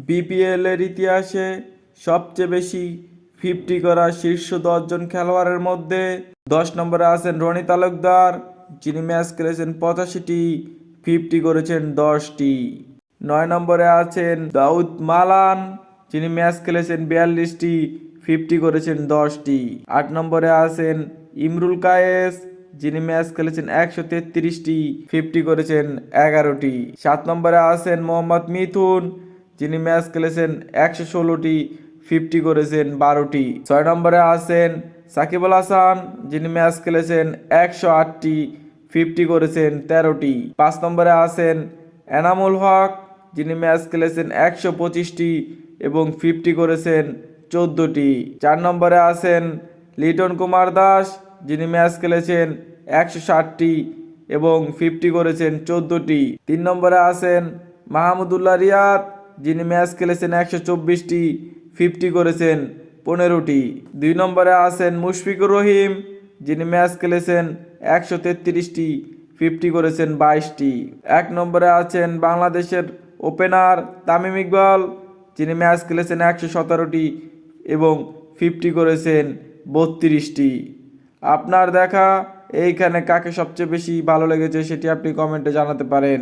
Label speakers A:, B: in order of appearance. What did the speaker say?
A: BPL এর ইতিহাসে সবচেয়ে বেশি 50 করা শীর্ষ 10 জন খেলোয়াড়ের মধ্যে 10 নম্বরে আছেন রনি তালুকদার, যিনি ম্যাচ খেলেছেন 85টি, 50 করেছেন 10টি। 9 নম্বরে আছেন দাউদ মালান, যিনি ম্যাচ খেলেছেন 42টি, 50 করেছেন 10টি। 8 নম্বরে আছেন ইমরুল কায়েস, যিনি ম্যাচ খেলেছেন 133টি, 50 করেছেন 11টি। 7 নম্বরে আছেন মোহাম্মদ মিথুন, যিনি ম্যাচ খেলেছেন 116টি, 50 করেছেন 12টি। 6 নম্বরে আছেন সাকিব আল হাসান, যিনি ম্যাচ খেলেছেন 108টি, 50 করেছেন 13টি। 5 নম্বরে আছেন এনামুল হক, যিনি ম্যাচ খেলেছেন 125টি এবং 50 করেছেন 14টি। 4 নম্বরে আছেন লিটন কুমার দাস, যিনি ম্যাচ খেলেছেন 160টি এবং 50 করেছেন 14টি। 3 নম্বরে আছেন মাহমুদুল্লাহ রিয়াদ, যিনি ম্যাচ খেলেছেন 124টি, 50 করেছেন 15টি। 2 নম্বরে আছেন মুশফিকুর রহিম, যিনি ম্যাচ খেলেছেন 133টি, 50 করেছেন 22টি। 1 নম্বরে আছেন বাংলাদেশের ওপেনার তামিম ইকবাল, যিনি ম্যাচ খেলেছেন 117টি এবং 50 করেছেন 32টি। আপনার দেখা এইখানে কাকে সবচেয়ে বেশি ভালো লেগেছে সেটি আপনি কমেন্টে জানাতে পারেন।